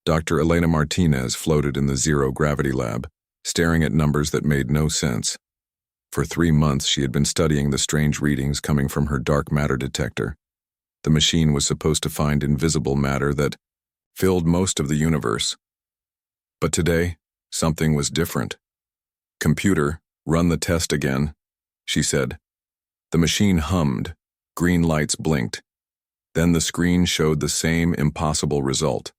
Dr. Elena Martinez floated in the zero-gravity lab, staring at numbers that made no sense. For 3 months, she had been studying the strange readings coming from her dark matter detector. The machine was supposed to find invisible matter that filled most of the universe. But today, something was different. "Computer, run the test again," she said. The machine hummed. Green lights blinked. Then the screen showed the same impossible result.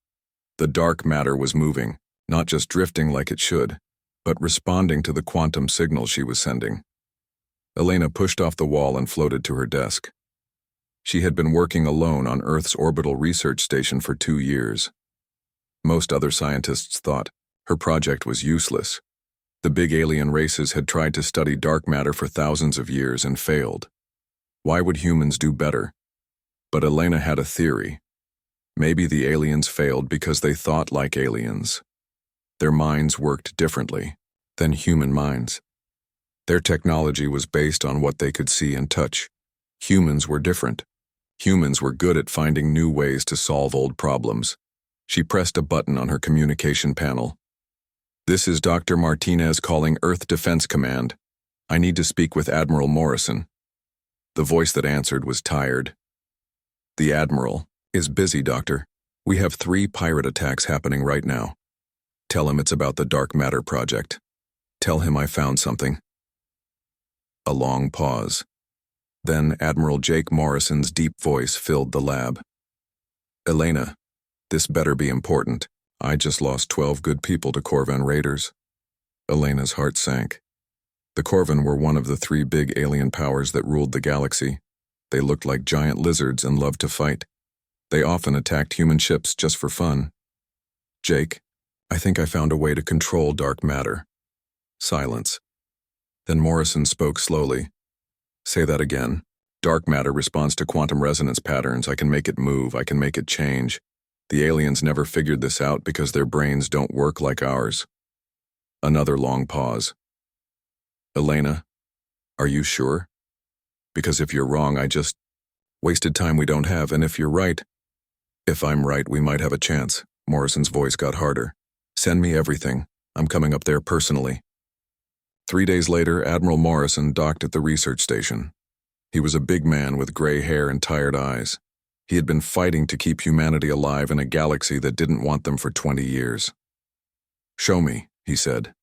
The dark matter was moving, not just drifting like it should, but responding to the quantum signal she was sending. Elena pushed off the wall and floated to her desk. She had been working alone on Earth's orbital research station for 2 years. Most other scientists thought her project was useless. The big alien races had tried to study dark matter for thousands of years and failed. Why would humans do better? But Elena had a theory. Maybe the aliens failed because they thought like aliens. Their minds worked differently than human minds. Their technology was based on what they could see and touch. Humans were different. Humans were good at finding new ways to solve old problems. She pressed a button on her communication panel. "This is Dr. Martinez calling Earth Defense Command. I need to speak with Admiral Morrison." The voice that answered was tired. "The Admiral is busy, Doctor. We have 3 pirate attacks happening right now. Tell him it's about the dark matter project. Tell him I found something." A long pause. Then Admiral Jake Morrison's deep voice filled the lab. "Elena, this better be important. I just lost 12 good people to Corvan raiders." Elena's heart sank. The Corvan were one of the 3 big alien powers that ruled the galaxy. They looked like giant lizards and loved to fight. They often attacked human ships just for fun. "Jake, I think I found a way to control dark matter." Silence. Then Morrison spoke slowly. "Say that again." "Dark matter responds to quantum resonance patterns. I can make it move. I can make it change. The aliens never figured this out because their brains don't work like ours." Another long pause. "Elena, are you sure? Because if you're wrong, I just wasted time we don't have, and if you're right..." "If I'm right, we might have a chance." Morrison's voice got harder. "Send me everything. I'm coming up there personally." 3 days later, Admiral Morrison docked at the research station. He was a big man with gray hair and tired eyes. He had been fighting to keep humanity alive in a galaxy that didn't want them for 20 years. "Show me," he said.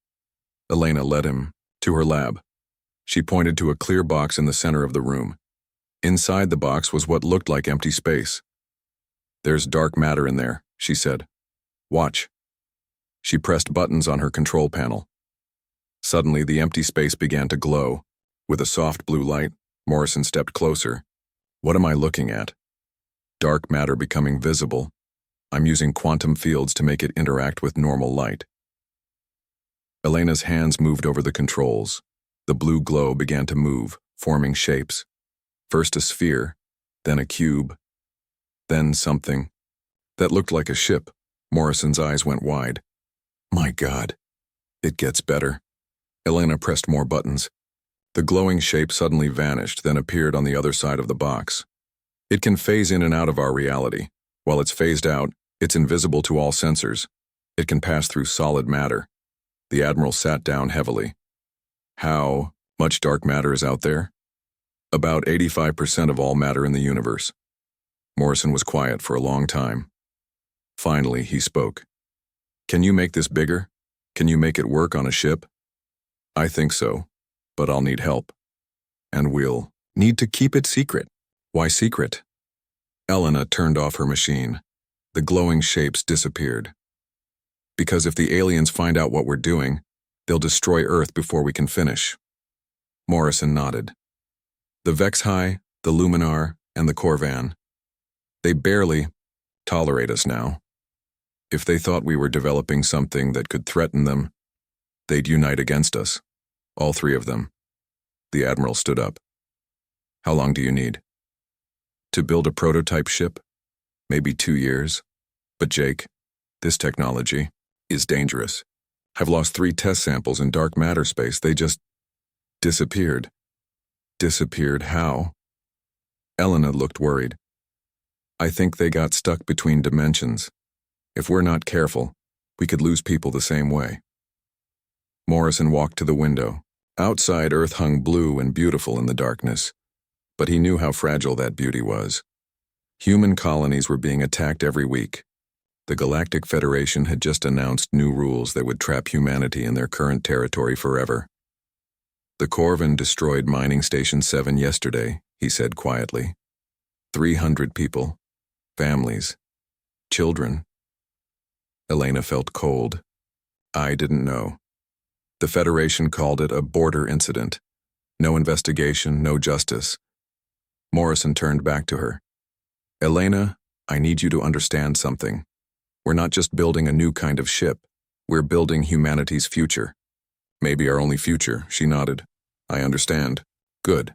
Elena led him to her lab. She pointed to a clear box in the center of the room. Inside the box was what looked like empty space. "There's dark matter in there," she said. "Watch." She pressed buttons on her control panel. Suddenly, the empty space began to glow. With a soft blue light, Morrison stepped closer. "What am I looking at?" "Dark matter becoming visible. I'm using quantum fields to make it interact with normal light." Elena's hands moved over the controls. The blue glow began to move, forming shapes. First a sphere, then a cube, then something that looked like a ship. Morrison's eyes went wide. "My God, it gets better." Elena pressed more buttons. The glowing shape suddenly vanished, then appeared on the other side of the box. "It can phase in and out of our reality. While it's phased out, it's invisible to all sensors. It can pass through solid matter." The Admiral sat down heavily. "How much dark matter is out there?" "About 85% of all matter in the universe." Morrison was quiet for a long time. Finally, he spoke. "Can you make this bigger? Can you make it work on a ship?" "I think so, but I'll need help. And we'll need to keep it secret." "Why secret?" Elena turned off her machine. The glowing shapes disappeared. "Because if the aliens find out what we're doing, they'll destroy Earth before we can finish." Morrison nodded. "The Vexhai, the Luminar, and the Corvan. They barely tolerate us now. If they thought we were developing something that could threaten them, they'd unite against us. All 3 of them." The Admiral stood up. "How long do you need?" "To build a prototype ship? Maybe 2 years. But Jake, this technology is dangerous. I've lost 3 test samples in dark matter space. They just disappeared." "Disappeared how?" Elena looked worried. "I think they got stuck between dimensions. If we're not careful, we could lose people the same way. Morrison walked to the window. Outside, Earth hung blue and beautiful in the darkness, but he knew how fragile that beauty was. Human colonies were being attacked every week. The Galactic Federation had just announced new rules that would trap humanity in their current territory forever. The Corvin destroyed Mining Station 7 yesterday, he said quietly. 300 people, families, children. Elena felt cold. I didn't know. The Federation called it a border incident. No investigation, no justice. Morrison turned back to her. Elena, I need you to understand something. We're not just building a new kind of ship. We're building humanity's future. Maybe our only future, she nodded. I understand. Good.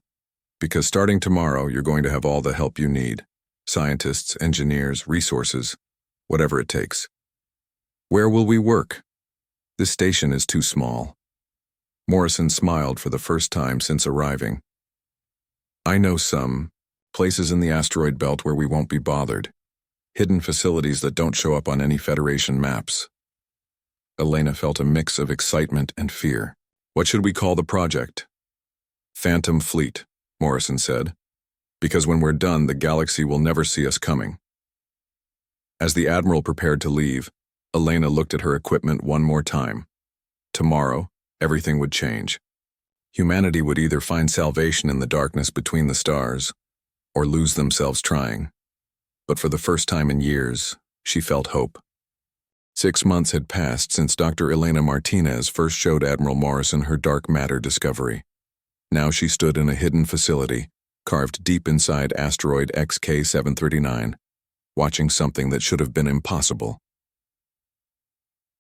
Because starting tomorrow, you're going to have all the help you need. Scientists, engineers, resources, whatever it takes. Where will we work? This station is too small. Morrison smiled for the first time since arriving. I know some places in the asteroid belt where we won't be bothered. Hidden facilities that don't show up on any Federation maps. Elena felt a mix of excitement and fear. What should we call the project? Phantom Fleet, Morrison said. Because when we're done, the galaxy will never see us coming. As the Admiral prepared to leave, Elena looked at her equipment one more time. Tomorrow, everything would change. Humanity would either find salvation in the darkness between the stars, or lose themselves trying. But for the first time in years, she felt hope. 6 months had passed since Dr. Elena Martinez first showed Admiral Morrison her dark matter discovery. Now she stood in a hidden facility, carved deep inside asteroid XK-739, watching something that should have been impossible.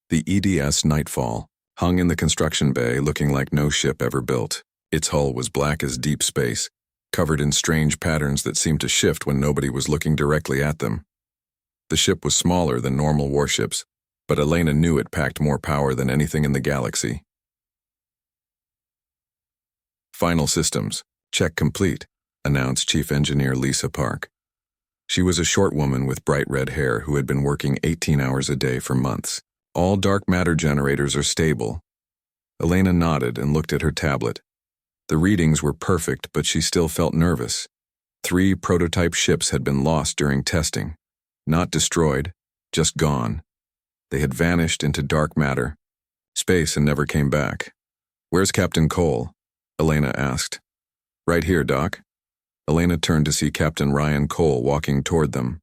The EDS Nightfall hung in the construction bay looking like no ship ever built. Its hull was black as deep space, covered in strange patterns that seemed to shift when nobody was looking directly at them. The ship was smaller than normal warships, but Elena knew it packed more power than anything in the galaxy. Final systems, check complete, announced Chief Engineer Lisa Park. She was a short woman with bright red hair who had been working 18 hours a day for months. All dark matter generators are stable. Elena nodded and looked at her tablet. The readings were perfect, but she still felt nervous. 3 prototype ships had been lost during testing. Not destroyed, just gone. They had vanished into dark matter, space, and never came back. Where's Captain Cole? Elena asked. Right here, Doc. Elena turned to see Captain Ryan Cole walking toward them.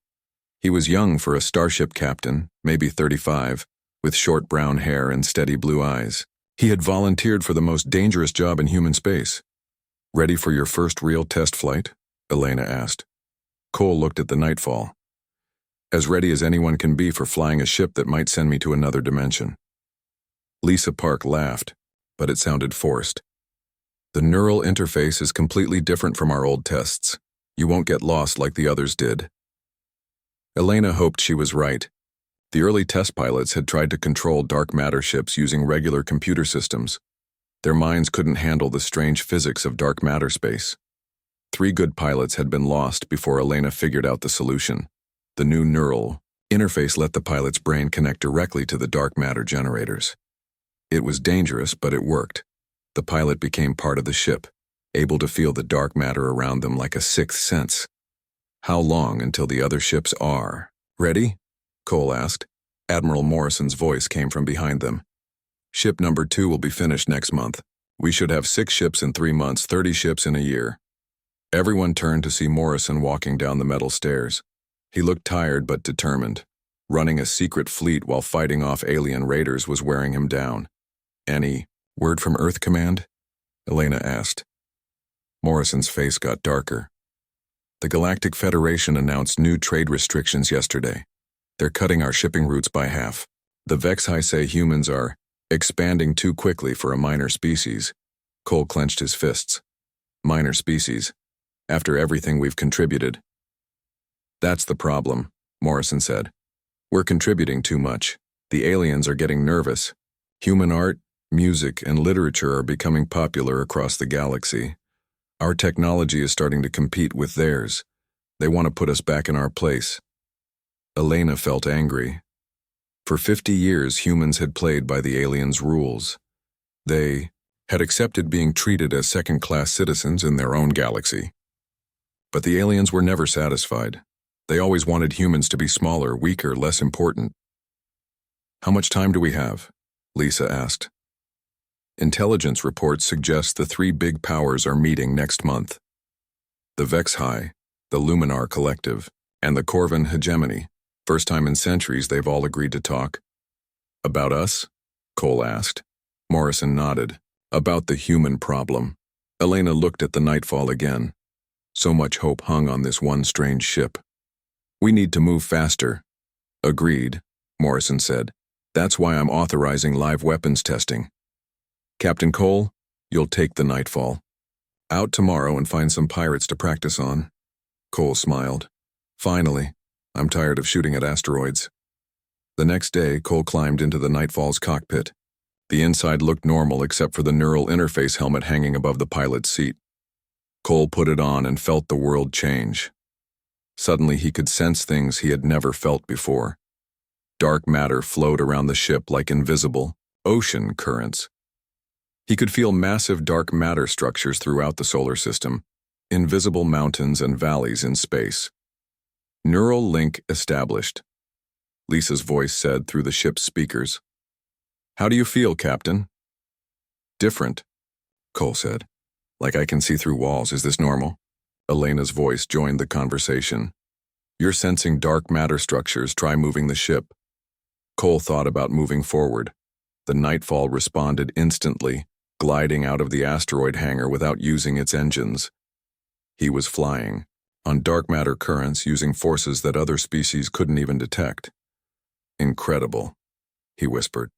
He was young for a starship captain, maybe 35, with short brown hair and steady blue eyes. He had volunteered for the most dangerous job in human space. Ready for your first real test flight? Elena asked. Cole looked at the Nightfall. As ready as anyone can be for flying a ship that might send me to another dimension. Lisa Park laughed, but it sounded forced. The neural interface is completely different from our old tests. You won't get lost like the others did. Elena hoped she was right. The early test pilots had tried to control dark matter ships using regular computer systems. Their minds couldn't handle the strange physics of dark matter space. 3 good pilots had been lost before Elena figured out the solution. The new neural interface let the pilot's brain connect directly to the dark matter generators. It was dangerous, but it worked. The pilot became part of the ship, able to feel the dark matter around them like a 6th sense. How long until the other ships are ready? Cole asked. Admiral Morrison's voice came from behind them. Ship number 2 will be finished next month. We should have 6 ships in 3 months, 30 ships in a year. Everyone turned to see Morrison walking down the metal stairs. He looked tired but determined. Running a secret fleet while fighting off alien raiders was wearing him down. Any word from Earth Command? Elena asked. Morrison's face got darker. The Galactic Federation announced new trade restrictions yesterday. They're cutting our shipping routes by half. The Vexi say humans are expanding too quickly for a minor species. Cole clenched his fists. Minor species. After everything we've contributed. That's the problem, Morrison said. We're contributing too much. The aliens are getting nervous. Human art, music, and literature are becoming popular across the galaxy. Our technology is starting to compete with theirs. They want to put us back in our place. Elena felt angry. For 50 years, humans had played by the aliens' rules. They had accepted being treated as second-class citizens in their own galaxy. But the aliens were never satisfied. They always wanted humans to be smaller, weaker, less important. "How much time do we have?" Lisa asked. "Intelligence reports suggest the three big powers are meeting next month. The Vexhai, the Luminar Collective, and the Corvan Hegemony. First time in centuries they've all agreed to talk." "About us?" Cole asked. Morrison nodded. "About the human problem." Elena looked at the nightfall again. So much hope hung on this one strange ship. "We need to move faster." "Agreed," Morrison said. "That's why I'm authorizing live weapons testing. Captain Cole, you'll take the nightfall. Out tomorrow and find some pirates to practice on." Cole smiled. "Finally, I'm tired of shooting at asteroids." The next day, Cole climbed into the Nightfall's cockpit. The inside looked normal except for the neural interface helmet hanging above the pilot's seat. Cole put it on and felt the world change. Suddenly he could sense things he had never felt before. Dark matter flowed around the ship like invisible ocean currents. He could feel massive dark matter structures throughout the solar system, invisible mountains and valleys in space. "Neural link established," Lisa's voice said through the ship's speakers. "How do you feel, Captain?" "Different," Cole said. "Like I can see through walls. Is this normal?" Elena's voice joined the conversation. "You're sensing dark matter structures. Try moving the ship." Cole thought about moving forward. The Nightfall responded instantly, gliding out of the asteroid hangar without using its engines. He was flying, on dark matter currents using forces that other species couldn't even detect. "Incredible," he whispered.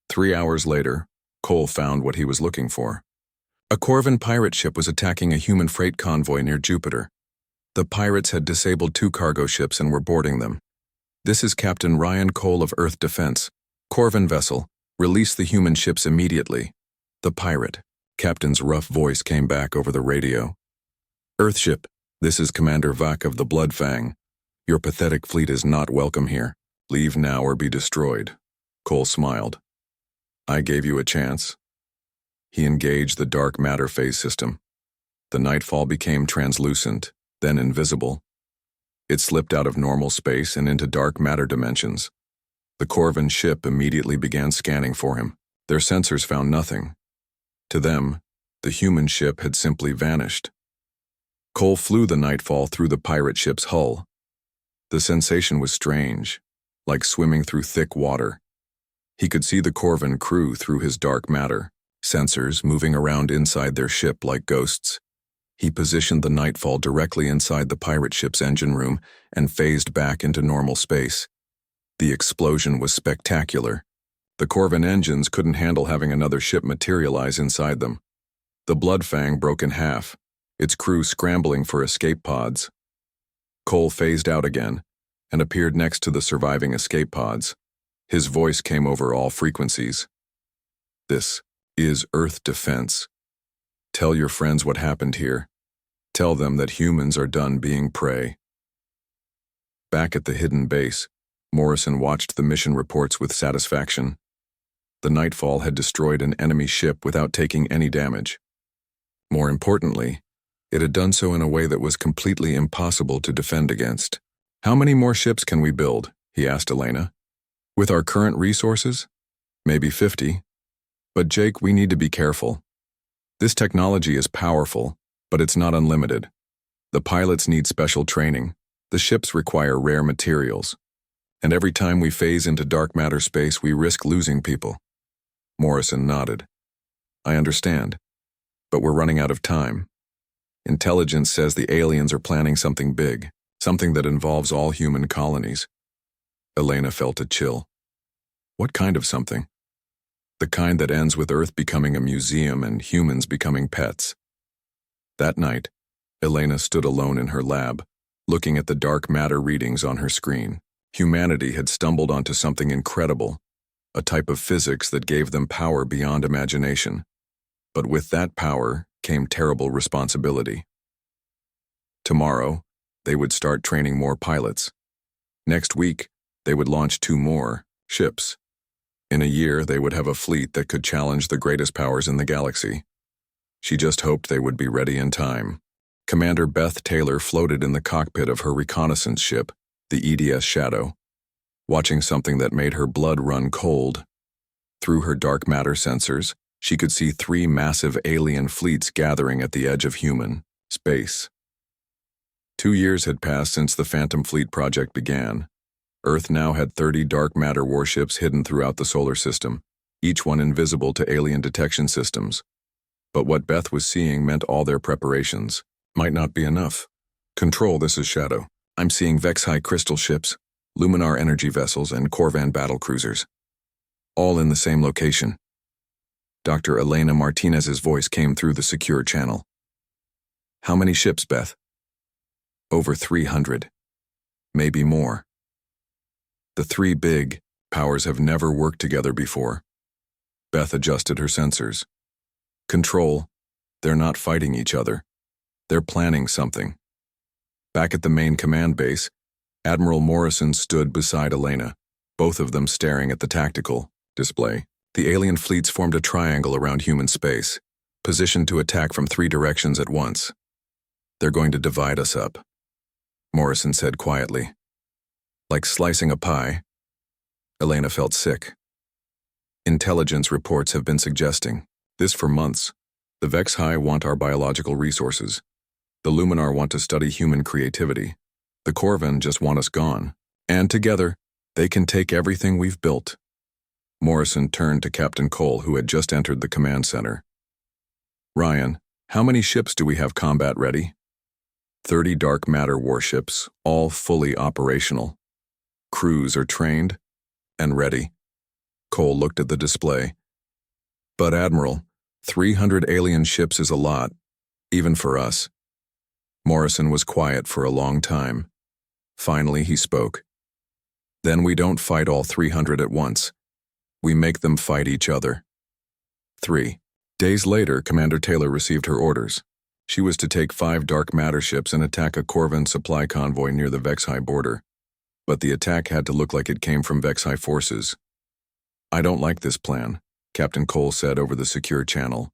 3 hours later, Cole found what he was looking for. A Corvan pirate ship was attacking a human freight convoy near Jupiter. The pirates had disabled 2 cargo ships and were boarding them. "This is Captain Ryan Cole of Earth Defense. Corvan vessel, release the human ships immediately." The pirate captain's rough voice came back over the radio. "Earthship, this is Commander Vak of the Bloodfang. Your pathetic fleet is not welcome here. Leave now or be destroyed." Cole smiled. "I gave you a chance." He engaged the dark matter phase system. The Nightfall became translucent, then invisible. It slipped out of normal space and into dark matter dimensions. The Corvan ship immediately began scanning for him. Their sensors found nothing. To them, the human ship had simply vanished. Cole flew the Nightfall through the pirate ship's hull. The sensation was strange, like swimming through thick water. He could see the Corvan crew through his dark matter, sensors moving around inside their ship like ghosts. He positioned the Nightfall directly inside the pirate ship's engine room and phased back into normal space. The explosion was spectacular. The Corvan engines couldn't handle having another ship materialize inside them. The Bloodfang broke in half, its crew scrambling for escape pods. Cole phased out again and appeared next to the surviving escape pods. His voice came over all frequencies. "This is Earth Defense. Tell your friends what happened here. Tell them that humans are done being prey." Back at the hidden base, Morrison watched the mission reports with satisfaction. The Nightfall had destroyed an enemy ship without taking any damage. More importantly, it had done so in a way that was completely impossible to defend against. "How many more ships can we build?" he asked Elena. "With our current resources? Maybe 50. But Jake, we need to be careful. This technology is powerful, but it's not unlimited. The pilots need special training. The ships require rare materials. And every time we phase into dark matter space, we risk losing people." Morrison nodded. "I understand, but we're running out of time. Intelligence says the aliens are planning something big, something that involves all human colonies." Elena felt a chill. "What kind of something?" "The kind that ends with Earth becoming a museum and humans becoming pets." That night, Elena stood alone in her lab, looking at the dark matter readings on her screen. Humanity had stumbled onto something incredible, a type of physics that gave them power beyond imagination. But with that power came terrible responsibility. Tomorrow, they would start training more pilots. Next week, They would launch 2 more ships. In a year, they would have a fleet that could challenge the greatest powers in the galaxy. She just hoped they would be ready in time. Commander Beth Taylor floated in the cockpit of her reconnaissance ship, the EDS Shadow, watching something that made her blood run cold. Through her dark matter sensors, she could see 3 massive alien fleets gathering at the edge of human space. 2 years had passed since the Phantom Fleet project began. Earth now had 30 dark matter warships hidden throughout the solar system, each one invisible to alien detection systems. But what Beth was seeing meant all their preparations might not be enough. Control, this is Shadow. I'm seeing Vex-High crystal ships, Luminar energy vessels, and Corvan battle cruisers. All in the same location. Dr. Elena Martinez's voice came through the secure channel. How many ships, Beth? Over 300. Maybe more. The 3 big powers have never worked together before. Beth adjusted her sensors. Control, they're not fighting each other. They're planning something. Back at the main command base, Admiral Morrison stood beside Elena, both of them staring at the tactical display. The alien fleets formed a triangle around human space, positioned to attack from 3 directions at once. They're going to divide us up, Morrison said quietly. Like slicing a pie. Elena felt sick. Intelligence reports have been suggesting this for months. The Vex-High want our biological resources. The Luminar want to study human creativity. The Corvan just want us gone. And together, they can take everything we've built. Morrison turned to Captain Cole, who had just entered the command center. Ryan, how many ships do we have combat ready? 30 dark matter warships, all fully operational. Crews are trained and ready. Cole looked at the display. But Admiral, 300 alien ships is a lot, even for us. Morrison was quiet for a long time. Finally, he spoke. Then we don't fight all 300 at once. We make them fight each other. 3 days later, Commander Taylor received her orders. She was to take 5 dark matter ships and attack a Corvan supply convoy near the Vex-High border. But the attack had to look like it came from Vex-High forces. I don't like this plan, Captain Cole said over the secure channel.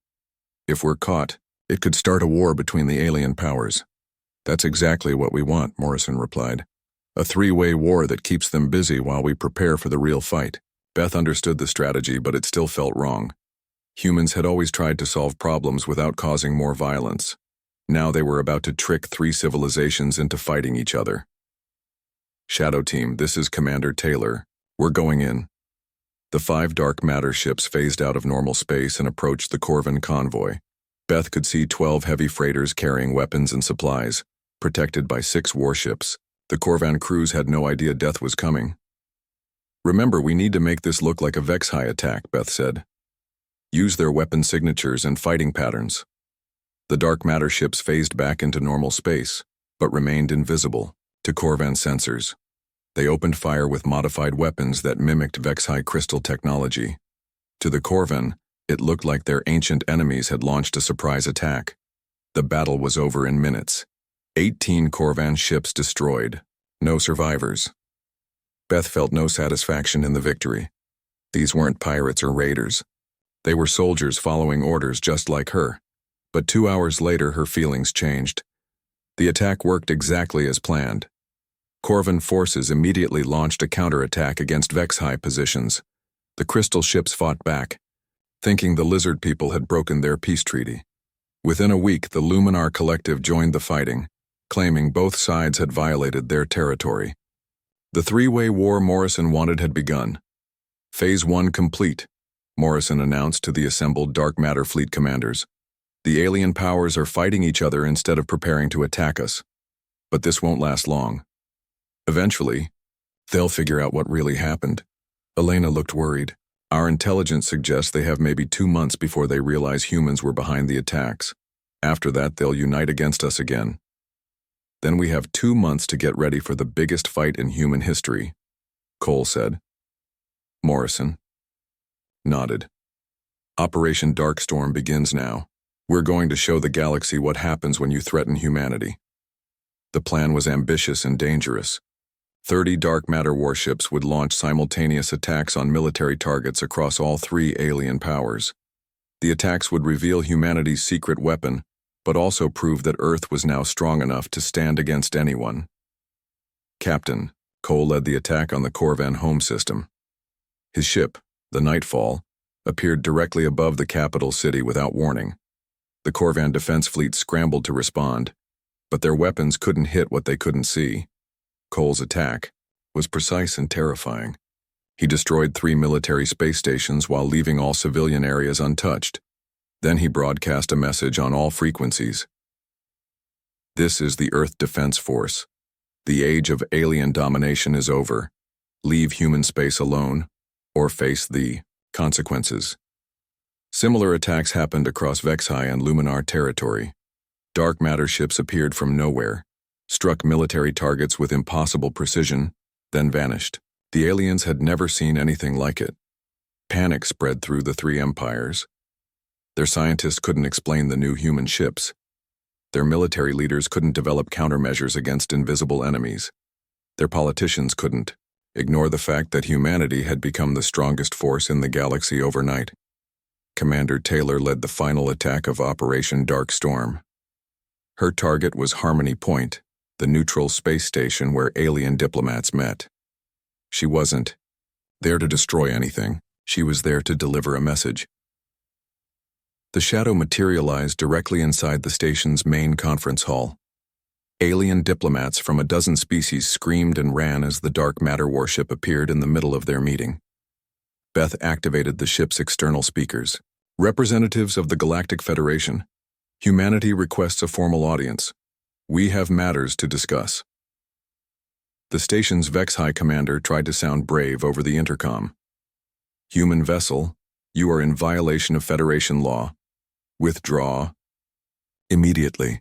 If we're caught, it could start a war between the alien powers. That's exactly what we want, Morrison replied. A 3-way war that keeps them busy while we prepare for the real fight. Beth understood the strategy, but it still felt wrong. Humans had always tried to solve problems without causing more violence. Now they were about to trick 3 civilizations into fighting each other. Shadow Team, this is Commander Taylor. We're going in. The 5 dark matter ships phased out of normal space and approached the Corvan convoy. Beth could see 12 heavy freighters carrying weapons and supplies, protected by 6 warships. The Corvan crews had no idea death was coming. Remember, we need to make this look like a Vex-High attack, Beth said. Use their weapon signatures and fighting patterns. The dark matter ships phased back into normal space, but remained invisible to Corvan sensors. They opened fire with modified weapons that mimicked Vex-High crystal technology. To the Corvan, it looked like their ancient enemies had launched a surprise attack. The battle was over in minutes. 18 Corvan ships destroyed. No survivors. Beth felt no satisfaction in the victory. These weren't pirates or raiders. They were soldiers following orders just like her. But 2 hours later, her feelings changed. The attack worked exactly as planned. Corvan forces immediately launched a counterattack against Vex-High positions. The crystal ships fought back, thinking the lizard people had broken their peace treaty. Within a week, the Luminar Collective joined the fighting, claiming both sides had violated their territory. The 3-way war Morrison wanted had begun. Phase 1 complete, Morrison announced to the assembled dark matter fleet commanders. The alien powers are fighting each other instead of preparing to attack us. But this won't last long. Eventually, they'll figure out what really happened. Elena looked worried. Our intelligence suggests they have maybe 2 months before they realize humans were behind the attacks. After that, they'll unite against us again. Then we have 2 months to get ready for the biggest fight in human history, Cole said. Morrison nodded. Operation Darkstorm begins now. We're going to show the galaxy what happens when you threaten humanity. The plan was ambitious and dangerous. 30 dark matter warships would launch simultaneous attacks on military targets across all three alien powers. The attacks would reveal humanity's secret weapon, but also prove that Earth was now strong enough to stand against anyone. Captain Cole led the attack on the Corvan home system. His ship, the Nightfall, appeared directly above the capital city without warning. The Corvan defense fleet scrambled to respond, but their weapons couldn't hit what they couldn't see. Cole's attack was precise and terrifying. He destroyed 3 military space stations while leaving all civilian areas untouched. Then he broadcast a message on all frequencies. This is the Earth Defense Force. The age of alien domination is over. Leave human space alone, or face the consequences. Similar attacks happened across Vexi and Luminar territory. Dark matter ships appeared from nowhere, struck military targets with impossible precision, then vanished. The aliens had never seen anything like it. Panic spread through the 3 empires. Their scientists couldn't explain the new human ships. Their military leaders couldn't develop countermeasures against invisible enemies. Their politicians couldn't ignore the fact that humanity had become the strongest force in the galaxy overnight. Commander Taylor led the final attack of Operation Dark Storm. Her target was Harmony Point, the neutral space station where alien diplomats met. She wasn't there to destroy anything. She was there to deliver a message. The shadow materialized directly inside the station's main conference hall. Alien diplomats from a dozen species screamed and ran as the dark matter warship appeared in the middle of their meeting. Beth activated the ship's external speakers. Representatives of the Galactic Federation. Humanity requests a formal audience. We have matters to discuss. The station's Vexi commander tried to sound brave over the intercom. Human vessel, you are in violation of Federation law. Withdraw. Immediately.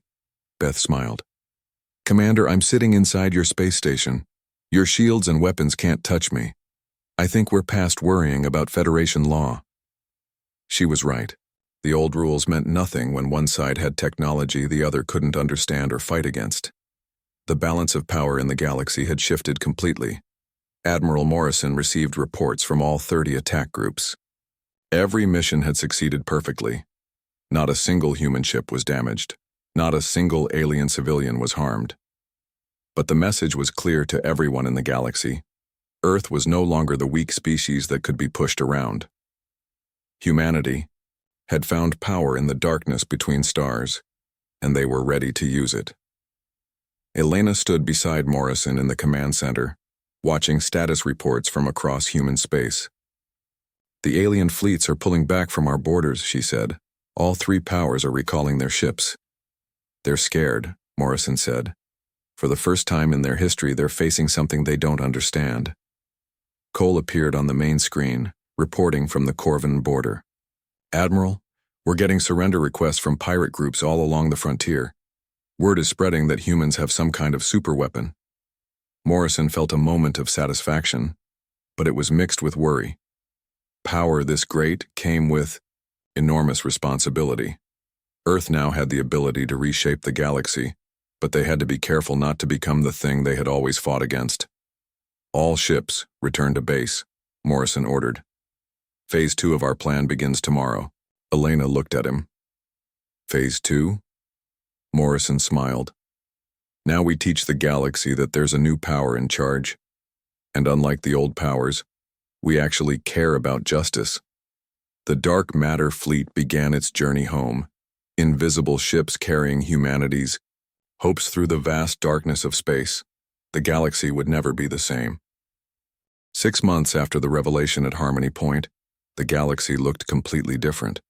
Beth smiled. Commander, I'm sitting inside your space station. Your shields and weapons can't touch me. I think we're past worrying about Federation law. She was right. The old rules meant nothing when one side had technology the other couldn't understand or fight against. The balance of power in the galaxy had shifted completely. Admiral Morrison received reports from all 30 attack groups. Every mission had succeeded perfectly. Not a single human ship was damaged. Not a single alien civilian was harmed. But the message was clear to everyone in the galaxy. Earth was no longer the weak species that could be pushed around. Humanity had found power in the darkness between stars, and they were ready to use it. Elena stood beside Morrison in the command center, watching status reports from across human space. The alien fleets are pulling back from our borders, she said. All 3 powers are recalling their ships. They're scared, Morrison said. For the first time in their history, they're facing something they don't understand. Cole appeared on the main screen, reporting from the Corvan border. Admiral, we're getting surrender requests from pirate groups all along the frontier. Word is spreading that humans have some kind of superweapon. Morrison felt a moment of satisfaction, but it was mixed with worry. Power this great came with enormous responsibility. Earth now had the ability to reshape the galaxy, but they had to be careful not to become the thing they had always fought against. All ships return to base, Morrison ordered. Phase 2 of our plan begins tomorrow. Elena looked at him. Phase 2? Morrison smiled. Now we teach the galaxy that there's a new power in charge. And unlike the old powers, we actually care about justice. The dark matter fleet began its journey home, invisible ships carrying humanity's hopes through the vast darkness of space. The galaxy would never be the same. 6 months after the revelation at Harmony Point, the galaxy looked completely different.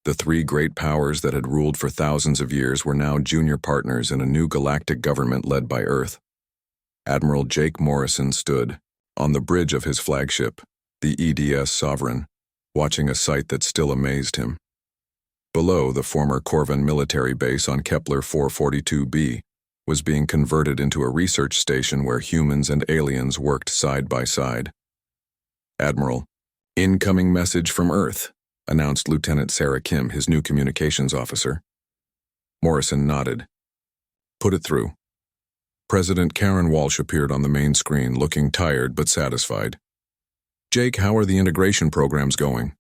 The 3 great powers that had ruled for thousands of years were now junior partners in a new galactic government led by Earth. Admiral Jake Morrison stood on the bridge of his flagship, the EDS Sovereign, watching a sight that still amazed him. Below, the former Corvan military base on Kepler 442b was being converted into a research station where humans and aliens worked side by side. Admiral, incoming message from Earth, announced Lieutenant Sarah Kim, his new communications officer. Morrison nodded. Put it through. President Karen Walsh appeared on the main screen, looking tired but satisfied. "Jake, how are the integration programs going?"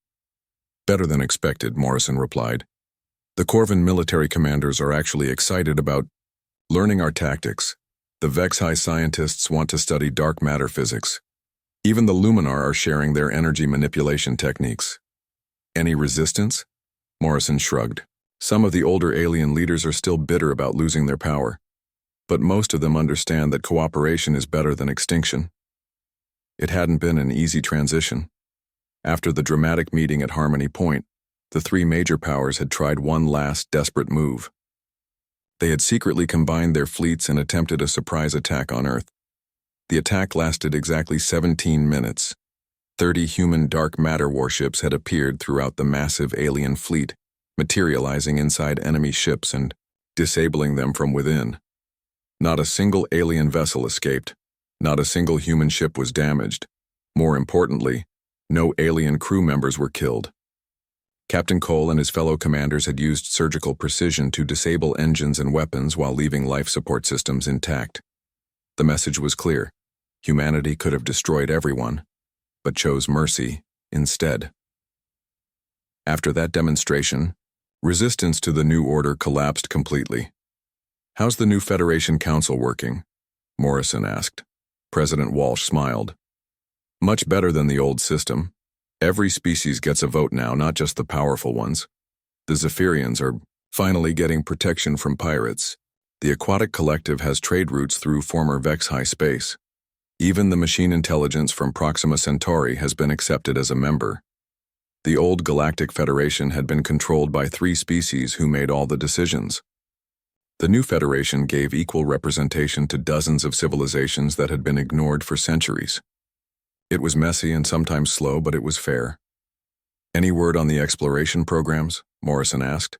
"Better than expected," Morrison replied. "The Corvin military commanders are actually excited about learning our tactics. The Vex-High scientists want to study dark matter physics. Even the Luminar are sharing their energy manipulation techniques." "Any resistance?" Morrison shrugged. "Some of the older alien leaders are still bitter about losing their power, but most of them understand that cooperation is better than extinction." It hadn't been an easy transition. After the dramatic meeting at Harmony Point, the three major powers had tried one last desperate move. They had secretly combined their fleets and attempted a surprise attack on Earth. The attack lasted exactly 17 minutes. 30 human dark matter warships had appeared throughout the massive alien fleet, materializing inside enemy ships and disabling them from within. Not a single alien vessel escaped. Not a single human ship was damaged. More importantly, no alien crew members were killed. Captain Cole and his fellow commanders had used surgical precision to disable engines and weapons while leaving life support systems intact. The message was clear. Humanity could have destroyed everyone, but chose mercy instead. After that demonstration, resistance to the new order collapsed completely. "How's the new Federation Council working?" Morrison asked. President Walsh smiled. "Much better than the old system. Every species gets a vote now, not just the powerful ones. The Zephyrians are finally getting protection from pirates. The Aquatic Collective has trade routes through former Vex-High space. Even the machine intelligence from Proxima Centauri has been accepted as a member. The old Galactic Federation had been controlled by 3 species who made all the decisions. The new Federation gave equal representation to dozens of civilizations that had been ignored for centuries. It was messy and sometimes slow, but it was fair." "Any word on the exploration programs?" Morrison asked.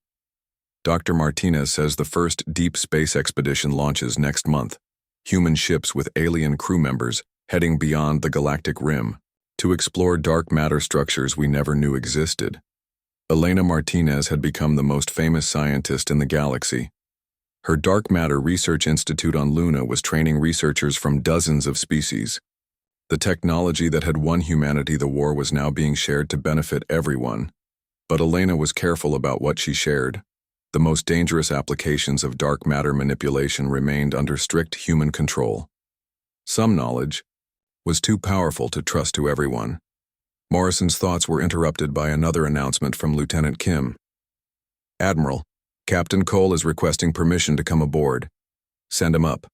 "Dr. Martinez says the first deep space expedition launches next month. Human ships with alien crew members heading beyond the galactic rim to explore dark matter structures we never knew existed." Elena Martinez had become the most famous scientist in the galaxy. Her Dark Matter Research Institute on Luna was training researchers from dozens of species. The technology that had won humanity the war was now being shared to benefit everyone. But Elena was careful about what she shared. The most dangerous applications of dark matter manipulation remained under strict human control. Some knowledge was too powerful to trust to everyone. Morrison's thoughts were interrupted by another announcement from Lieutenant Kim. "Admiral, Captain Cole is requesting permission to come aboard. Send him up."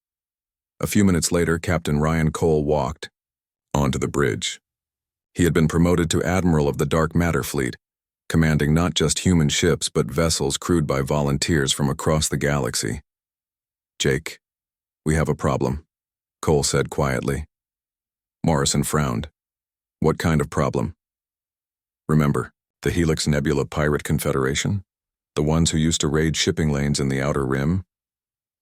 A few minutes later, Captain Ryan Cole walked onto the bridge. He had been promoted to Admiral of the Dark Matter Fleet, commanding not just human ships but vessels crewed by volunteers from across the galaxy. "Jake, we have a problem," Cole said quietly. Morrison frowned. "What kind of problem?" "Remember, the Helix Nebula Pirate Confederation? The ones who used to raid shipping lanes in the Outer Rim?"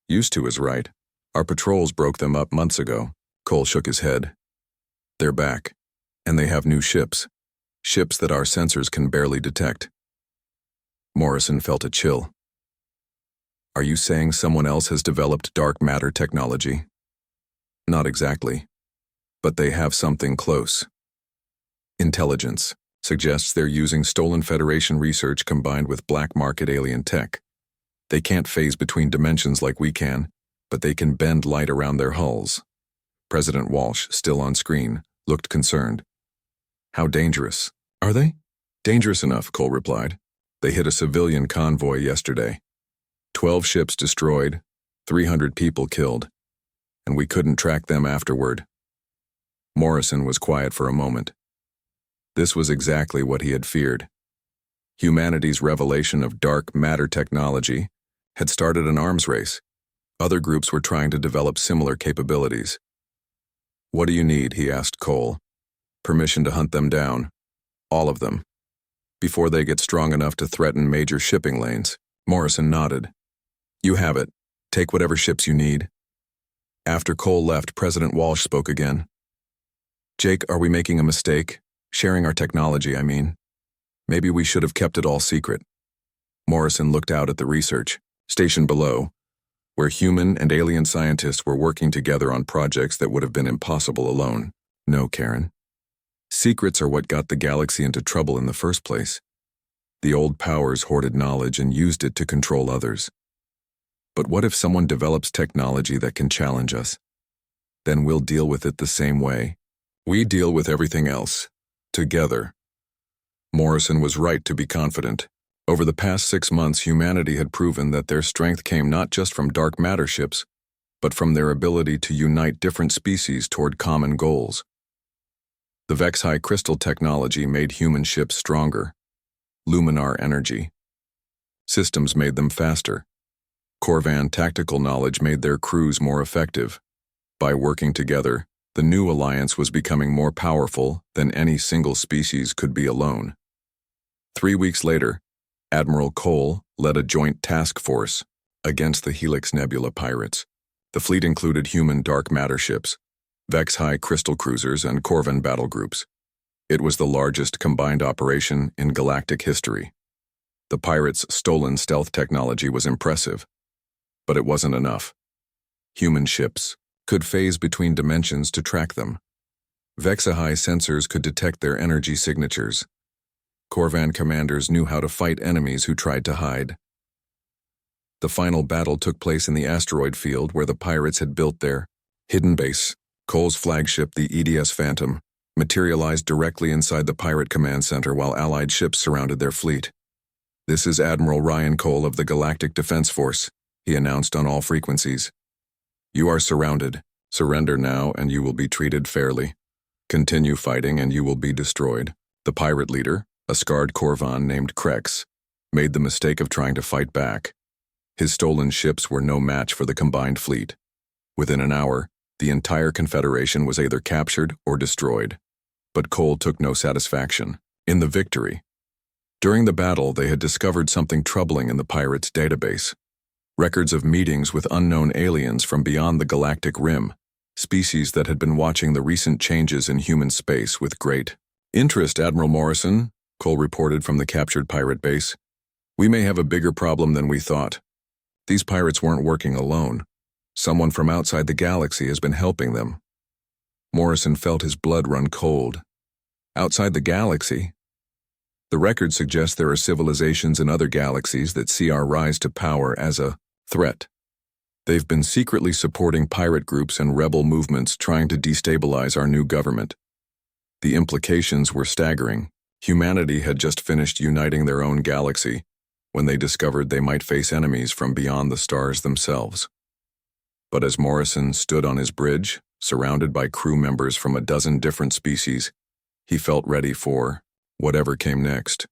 "Used to is right. Our patrols broke them up months ago." Cole shook his head. "They're back, and they have new ships. Ships that our sensors can barely detect." Morrison felt a chill. "Are you saying someone else has developed dark matter technology?" "Not exactly, but they have something close. Intelligence suggests they're using stolen Federation research combined with black market alien tech. They can't phase between dimensions like we can, but they can bend light around their hulls." President Walsh, still on screen, looked concerned. "How dangerous are they?" "Dangerous enough," Cole replied. "They hit a civilian convoy yesterday. 12 ships destroyed, 300 people killed, and we couldn't track them afterward." Morrison was quiet for a moment. This was exactly what he had feared. Humanity's revelation of dark matter technology had started an arms race. Other groups were trying to develop similar capabilities. "What do you need?" he asked Cole. "Permission to hunt them down. All of them. Before they get strong enough to threaten major shipping lanes." Morrison nodded. "You have it. Take whatever ships you need." After Cole left, President Walsh spoke again. "Jake, are we making a mistake? Sharing our technology, I mean. Maybe we should have kept it all secret." Morrison looked out at the research station below, where human and alien scientists were working together on projects that would have been impossible alone. No, Karen. Secrets are what got the galaxy into trouble in the first place. The old powers hoarded knowledge and used it to control others. But what if someone develops technology that can challenge us? Then we'll deal with it the same way. We deal with everything else. Together. Morrison was right to be confident. Over the past 6 months, humanity had proven that their strength came not just from dark matter ships, but from their ability to unite different species toward common goals. The Vex-High crystal technology made human ships stronger. Luminar energy. Systems made them faster. Corvan tactical knowledge made their crews more effective. By working together, the new alliance was becoming more powerful than any single species could be alone. 3 weeks later, Admiral Cole led a joint task force against the Helix Nebula pirates. The fleet included human dark matter ships, Vex-High crystal cruisers, and Corvan battle groups. It was the largest combined operation in galactic history. The pirates' stolen stealth technology was impressive, but it wasn't enough. Human ships could phase between dimensions to track them. Vex-High sensors could detect their energy signatures. Corvan commanders knew how to fight enemies who tried to hide. The final battle took place in the asteroid field where the pirates had built their hidden base. Cole's flagship, the EDS Phantom, materialized directly inside the pirate command center while Allied ships surrounded their fleet. "This is Admiral Ryan Cole of the Galactic Defense Force," he announced on all frequencies. "You are surrounded. Surrender now and you will be treated fairly. Continue fighting and you will be destroyed." The pirate leader, a scarred Corvan named Krex, made the mistake of trying to fight back. His stolen ships were no match for the combined fleet. Within an hour, the entire Confederation was either captured or destroyed. But Cole took no satisfaction in the victory. During the battle, they had discovered something troubling in the pirates' database. Records of meetings with unknown aliens from beyond the galactic rim, species that had been watching the recent changes in human space with great interest. "Admiral Morrison," Cole reported from the captured pirate base, "we may have a bigger problem than we thought. These pirates weren't working alone. Someone from outside the galaxy has been helping them." Morrison felt his blood run cold. Outside the galaxy? The record suggests there are civilizations in other galaxies that see our rise to power as a threat. They've been secretly supporting pirate groups and rebel movements trying to destabilize our new government. The implications were staggering. Humanity had just finished uniting their own galaxy when they discovered they might face enemies from beyond the stars themselves. But as Morrison stood on his bridge, surrounded by crew members from a dozen different species, he felt ready for whatever came next.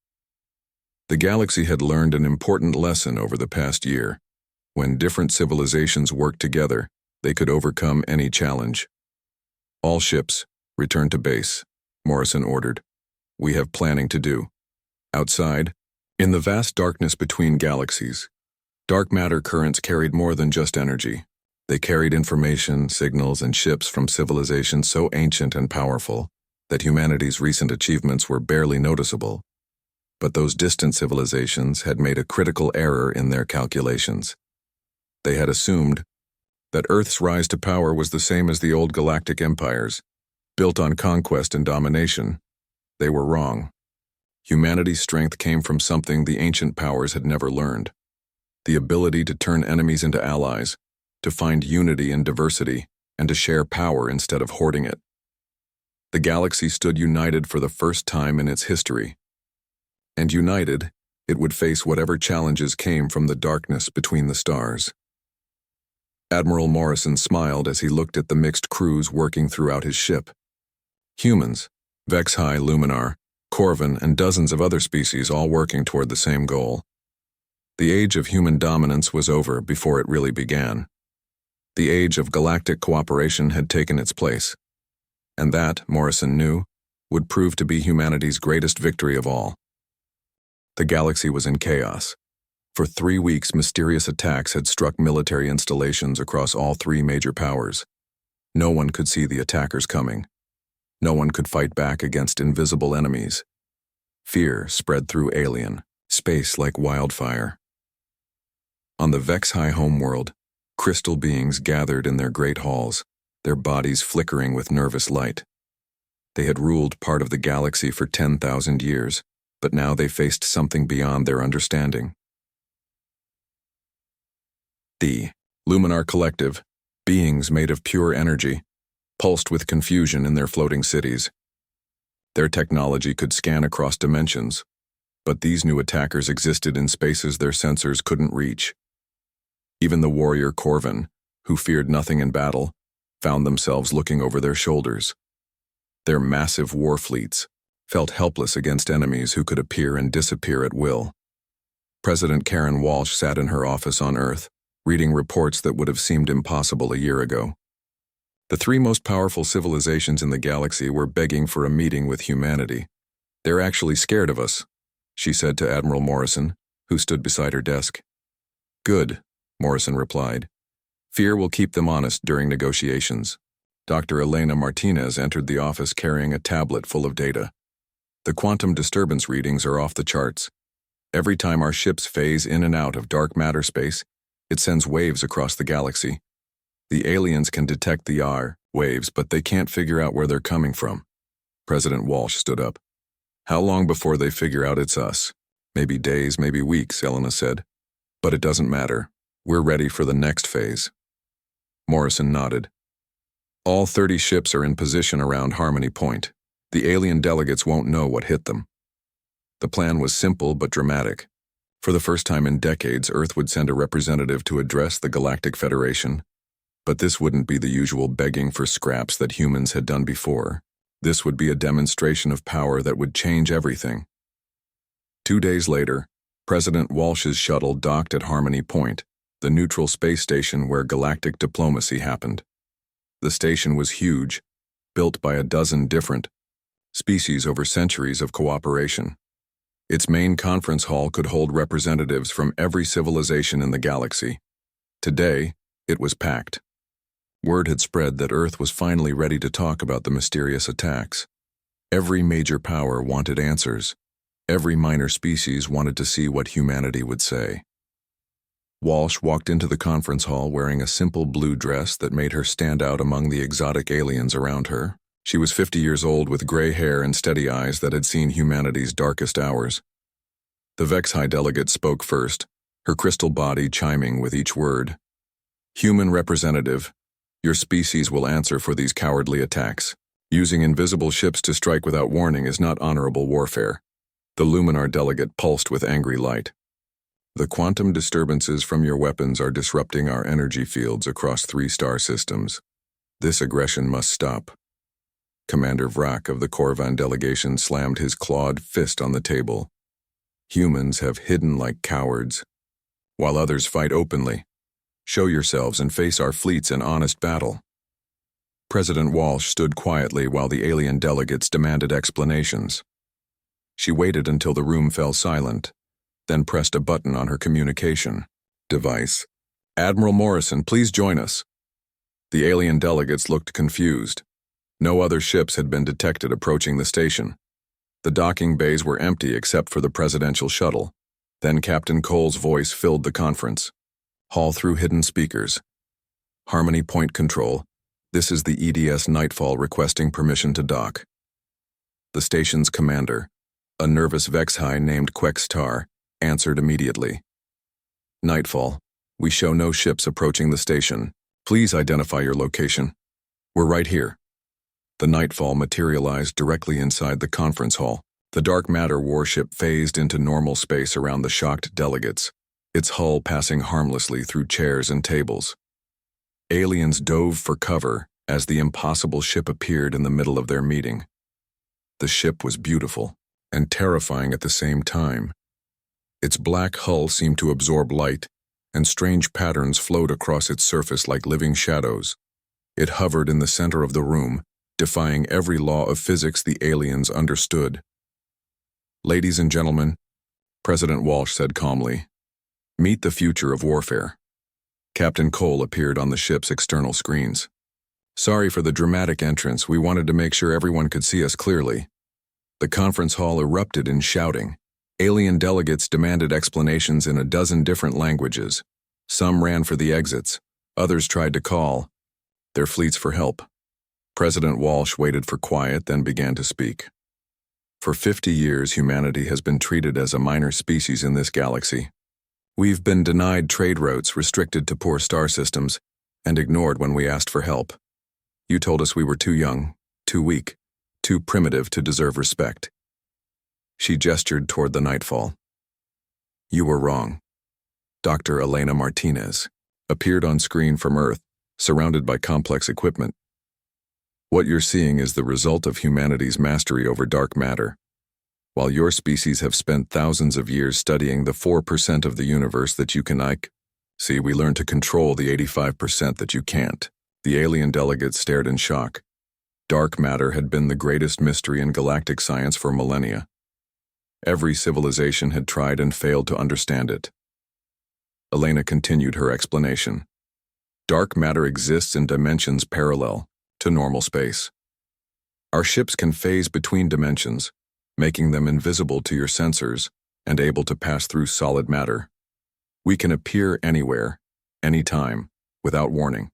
The galaxy had learned an important lesson over the past year. When different civilizations worked together, they could overcome any challenge. "All ships, return to base," Morrison ordered. "We have planning to do." Outside, in the vast darkness between galaxies, dark matter currents carried more than just energy. They carried information, signals, and ships from civilizations so ancient and powerful that humanity's recent achievements were barely noticeable. But those distant civilizations had made a critical error in their calculations. They had assumed that Earth's rise to power was the same as the old galactic empires, built on conquest and domination. They were wrong. Humanity's strength came from something the ancient powers had never learned: the ability to turn enemies into allies, to find unity in diversity, and to share power instead of hoarding it. The galaxy stood united for the first time in its history. And united, it would face whatever challenges came from the darkness between the stars. Admiral Morrison smiled as he looked at the mixed crews working throughout his ship. Humans, Vex-High, Luminar, Corvan, and dozens of other species all working toward the same goal. The age of human dominance was over before it really began. The age of galactic cooperation had taken its place. And that, Morrison knew, would prove to be humanity's greatest victory of all. The galaxy was in chaos. For 3 weeks, mysterious attacks had struck military installations across all 3 major powers. No one could see the attackers coming. No one could fight back against invisible enemies. Fear spread through alien space like wildfire. On the Vex-High homeworld, Crystal beings gathered in their great halls, their bodies flickering with nervous light. They had ruled part of the galaxy for 10,000 years, but now they faced something beyond their understanding. The Luminar Collective, beings made of pure energy, pulsed with confusion in their floating cities. Their technology could scan across dimensions, but these new attackers existed in spaces their sensors couldn't reach. Even the warrior Corvin, who feared nothing in battle, found themselves looking over their shoulders. Their massive war fleets felt helpless against enemies who could appear and disappear at will. President Karen Walsh sat in her office on Earth, reading reports that would have seemed impossible a year ago. The three most powerful civilizations in the galaxy were begging for a meeting with humanity. "They're actually scared of us," she said to Admiral Morrison, who stood beside her desk. "Good," Morrison replied. "Fear will keep them honest during negotiations." Dr. Elena Martinez entered the office carrying a tablet full of data. "The quantum disturbance readings are off the charts. Every time our ships phase in and out of dark matter space, it sends waves across the galaxy. The aliens can detect the R waves, but they can't figure out where they're coming from." President Walsh stood up. "How long before they figure out it's us?" "Maybe days, maybe weeks," Elena said. "But it doesn't matter. We're ready for the next phase." Morrison nodded. "All 30 ships are in position around Harmony Point. The alien delegates won't know what hit them." The plan was simple but dramatic. For the first time in decades, Earth would send a representative to address the Galactic Federation. But this wouldn't be the usual begging for scraps that humans had done before. This would be a demonstration of power that would change everything. 2 days later, President Walsh's shuttle docked at Harmony Point, the neutral space station where galactic diplomacy happened. The station was huge, built by a dozen different species over centuries of cooperation. Its main conference hall could hold representatives from every civilization in the galaxy. Today, it was packed. Word had spread that Earth was finally ready to talk about the mysterious attacks. Every major power wanted answers. Every minor species wanted to see what humanity would say. Walsh walked into the conference hall wearing a simple blue dress that made her stand out among the exotic aliens around her. She was 50 years old with gray hair and steady eyes that had seen humanity's darkest hours. The Vexhi delegate spoke first, her crystal body chiming with each word. "Human representative, your species will answer for these cowardly attacks. Using invisible ships to strike without warning is not honorable warfare." The Luminar delegate pulsed with angry light. "The quantum disturbances from your weapons are disrupting our energy fields across 3 star systems. This aggression must stop." Commander Vrak of the Corvan delegation slammed his clawed fist on the table. "Humans have hidden like cowards, while others fight openly. Show yourselves and face our fleets in honest battle." President Walsh stood quietly while the alien delegates demanded explanations. She waited until the room fell silent, then pressed a button on her communication device. "Admiral Morrison, please join us." The alien delegates looked confused. No other ships had been detected approaching the station. The docking bays were empty except for the presidential shuttle. Then Captain Cole's voice filled the conference. Hall through hidden speakers. "Harmony Point Control, this is the EDS Nightfall requesting permission to dock." The station's commander, a nervous Vexhi named Quextar, answered immediately. "Nightfall, we show no ships approaching the station. Please identify your location." "We're right here." The Nightfall materialized directly inside the conference hall. The dark matter warship phased into normal space around the shocked delegates, its hull passing harmlessly through chairs and tables. Aliens dove for cover as the impossible ship appeared in the middle of their meeting. The ship was beautiful and terrifying at the same time. Its black hull seemed to absorb light, and strange patterns flowed across its surface like living shadows. It hovered in the center of the room, defying every law of physics the aliens understood. "Ladies and gentlemen," President Walsh said calmly, "meet the future of warfare." Captain Cole appeared on the ship's external screens. "Sorry for the dramatic entrance. We wanted to make sure everyone could see us clearly." The conference hall erupted in shouting. Alien delegates demanded explanations in a dozen different languages. Some ran for the exits, Others tried to call their fleets for help. President Walsh waited for quiet, then began to speak. For 50 years, humanity has been treated as a minor species in this galaxy. We've been denied trade routes, restricted to poor star systems, and ignored when we asked for help. You told us we were too young, too weak, too primitive to deserve respect. She gestured toward the nightfall. You were wrong. Dr. Elena Martinez appeared on screen from Earth, surrounded by complex equipment. What you're seeing is the result of humanity's mastery over dark matter. While your species have spent thousands of years studying the 4% of the universe that you can see, we learned to control the 85% that you can't. The alien delegates stared in shock. Dark matter had been the greatest mystery in galactic science for millennia. Every civilization had tried and failed to understand it. Elena continued her explanation. Dark matter exists in dimensions parallel to normal space. Our ships can phase between dimensions, making them invisible to your sensors and able to pass through solid matter. We can appear anywhere, anytime, without warning.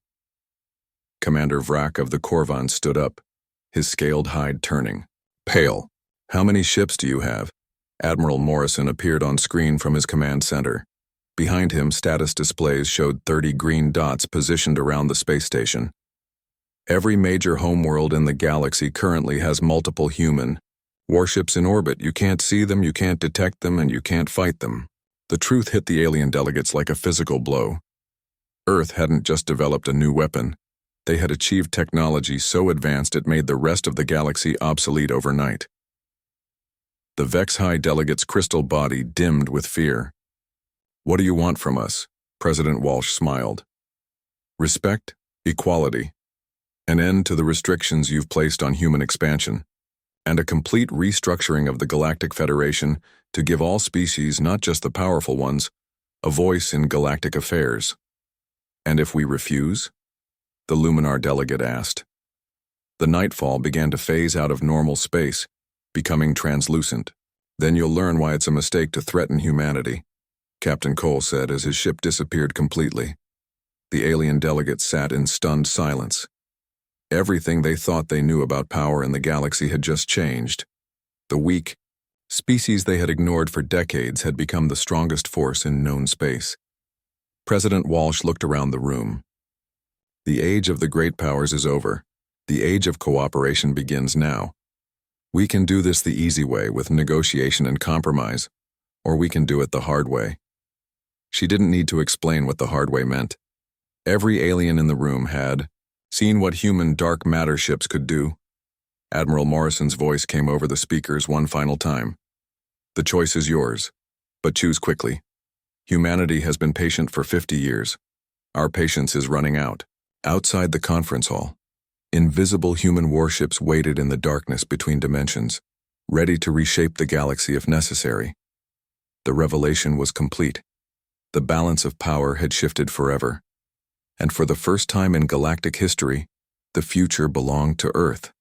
Commander Vrak of the Korvan stood up, his scaled hide turning. Pale. How many ships do you have? Admiral Morrison appeared on screen from his command center. Behind him, status displays showed 30 green dots positioned around the space station. Every major homeworld in the galaxy currently has multiple human warships in orbit. You can't see them, you can't detect them, and you can't fight them. The truth hit the alien delegates like a physical blow. Earth hadn't just developed a new weapon. They had achieved technology so advanced it made the rest of the galaxy obsolete overnight. The Vex High delegate's crystal body dimmed with fear. What do you want from us? President Walsh smiled. Respect, equality, an end to the restrictions you've placed on human expansion, and a complete restructuring of the Galactic Federation to give all species, not just the powerful ones, a voice in galactic affairs. And if we refuse? The Luminar delegate asked. The nightfall began to phase out of normal space, becoming translucent. Then you'll learn why it's a mistake to threaten humanity, Captain Cole said as his ship disappeared completely. The alien delegates sat in stunned silence. Everything they thought they knew about power in the galaxy had just changed. The weak species they had ignored for decades had become the strongest force in known space. President Walsh looked around the room. The age of the great powers is over. The age of cooperation begins now. We can do this the easy way with negotiation and compromise, or we can do it the hard way. She didn't need to explain what the hard way meant. Every alien in the room had seen what human dark matter ships could do. Admiral Morrison's voice came over the speakers one final time. The choice is yours, but choose quickly. Humanity has been patient for 50 years. Our patience is running out. Outside the conference hall, invisible human warships waited in the darkness between dimensions, ready to reshape the galaxy if necessary. The revelation was complete. The balance of power had shifted forever. And for the first time in galactic history, the future belonged to Earth.